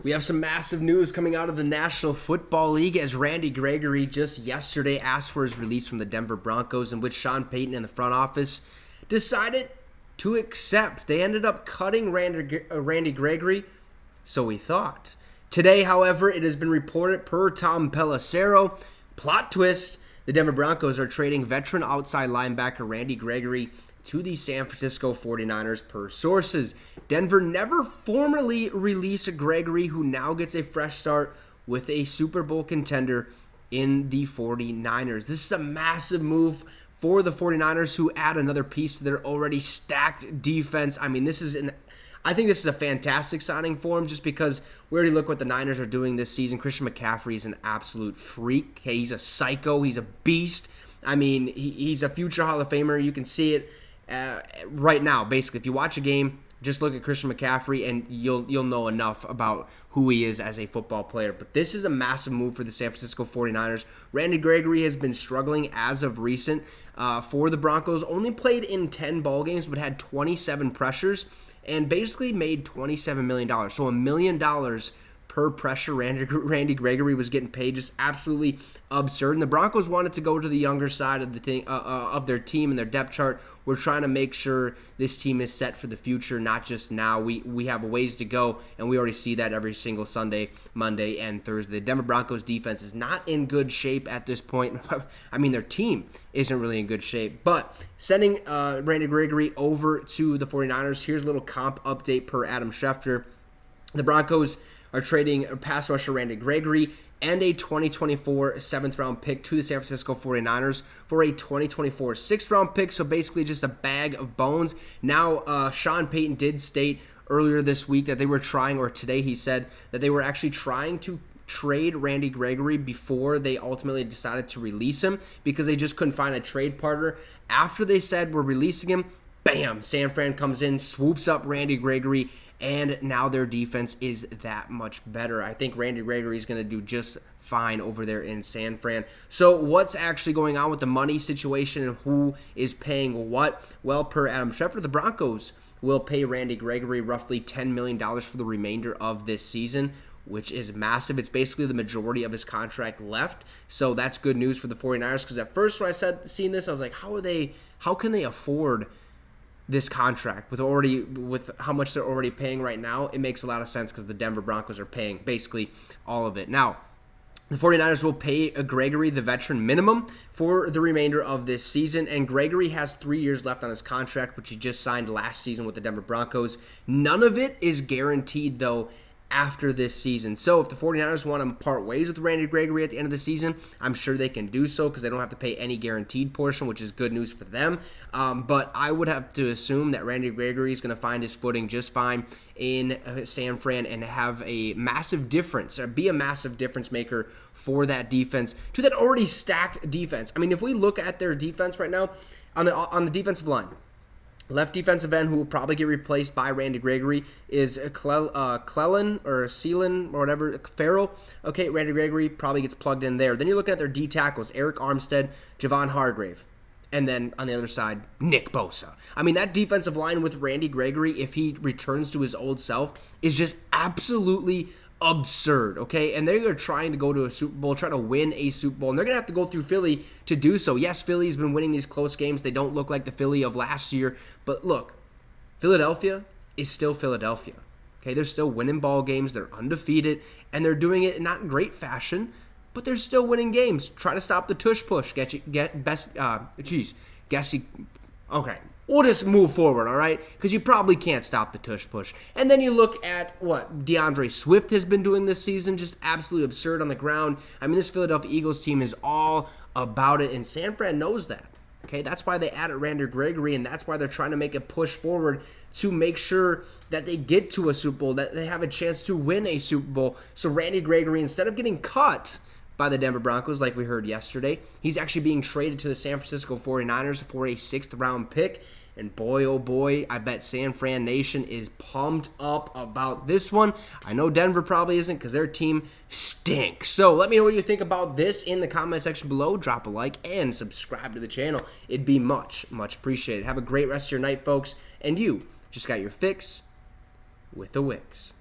We have some massive news coming out of the National Football League as Randy Gregory just yesterday asked for his release from the Denver Broncos, in which Sean Payton and the front office decided to accept. They ended up cutting Randy Gregory, so we thought. Today, however, it has been reported per Tom Pelissero, plot twist, the Denver Broncos are trading veteran outside linebacker Randy Gregory to the San Francisco 49ers per sources. Denver never formally released Gregory, who now gets a fresh start with a Super Bowl contender in the 49ers. This is a massive move for the 49ers, who add another piece to their already stacked defense. I mean, I think this is a fantastic signing for him, just because we already look what the Niners are doing this season. Christian McCaffrey is an absolute freak. Okay, he's a psycho. He's a beast. I mean, he's a future Hall of Famer. You can see it right now. Basically, if you watch a game, just look at Christian McCaffrey and you'll know enough about who he is as a football player. But this is a massive move for the San Francisco 49ers. Randy Gregory has been struggling as of recent for the Broncos. Only played in 10 ball games, but had 27 pressures and basically made $27 million. So $1 million per pressure Randy Gregory was getting paid. Just absolutely absurd. And the Broncos wanted to go to the younger side of their team and their depth chart. We're trying to make sure this team is set for the future, not just now. We have a ways to go, and we already see that every single Sunday, Monday, and Thursday. The Denver Broncos defense is not in good shape at this point. I mean, their team isn't really in good shape. But sending Randy Gregory over to the 49ers, here's a little comp update per Adam Schefter. The Broncos are trading pass rusher Randy Gregory and a 2024 7th-round pick to the San Francisco 49ers for a 2024 6th-round pick, so basically just a bag of bones. Now, Sean Payton did state earlier this week that they were trying, or today he said, that they were actually trying to trade Randy Gregory before they ultimately decided to release him, because they just couldn't find a trade partner. After they said we're releasing him, bam, San Fran comes in, swoops up Randy Gregory, and now their defense is that much better. I think Randy Gregory is going to do just fine over there in San Fran. So what's actually going on with the money situation and who is paying what? Well, per Adam Schefter, the Broncos will pay Randy Gregory roughly $10 million for the remainder of this season, which is massive. It's basically the majority of his contract left. So that's good news for the 49ers, because at first when I seen this, I was like, how can they afford this contract with how much they're already paying right now? It makes a lot of sense, because the Denver Broncos are paying basically all of it. Now, the 49ers will pay Gregory the veteran minimum for the remainder of this season, and Gregory has 3 years left on his contract, which he just signed last season with the Denver Broncos. None of it is guaranteed, though, after this season. So if the 49ers want to part ways with Randy Gregory at the end of the season, I'm sure they can do so, because they don't have to pay any guaranteed portion, which is good news for them. But I would have to assume that Randy Gregory is going to find his footing just fine in San Fran and have a massive difference, or be a massive difference maker for that defense, to that already stacked defense. I mean, if we look at their defense right now, on the defensive line, left defensive end, who will probably get replaced by Randy Gregory, is Clellan or Seelan or whatever, Farrell. Okay, Randy Gregory probably gets plugged in there. Then you're looking at their D tackles, Eric Armstead, Javon Hargrave. And then on the other side, Nick Bosa. I mean, that defensive line with Randy Gregory, if he returns to his old self, is just absolutely absurd, okay? And they're trying to go to a Super Bowl, try to win a Super Bowl, and they're going to have to go through Philly to do so. Yes, Philly's been winning these close games. They don't look like the Philly of last year, but look, Philadelphia is still Philadelphia, okay? They're still winning ball games. They're undefeated, and they're doing it not in great fashion, but they're still winning games. Try to stop the tush push. Okay. We'll just move forward, all right? Because you probably can't stop the tush push. And then you look at what DeAndre Swift has been doing this season, just absolutely absurd on the ground. I mean, this Philadelphia Eagles team is all about it, and San Fran knows that. Okay, that's why they added Randy Gregory, and that's why they're trying to make a push forward to make sure that they get to a Super Bowl, that they have a chance to win a Super Bowl. So Randy Gregory, instead of getting cut by the Denver Broncos like we heard yesterday, he's actually being traded to the San Francisco 49ers for a 6th-round pick. And boy, oh boy, I bet San Fran Nation is pumped up about this one. I know Denver probably isn't, because their team stinks. So let me know what you think about this in the comment section below. Drop a like and subscribe to the channel. It'd be much, much appreciated. Have a great rest of your night, folks. And you just got your fix with the Wicks.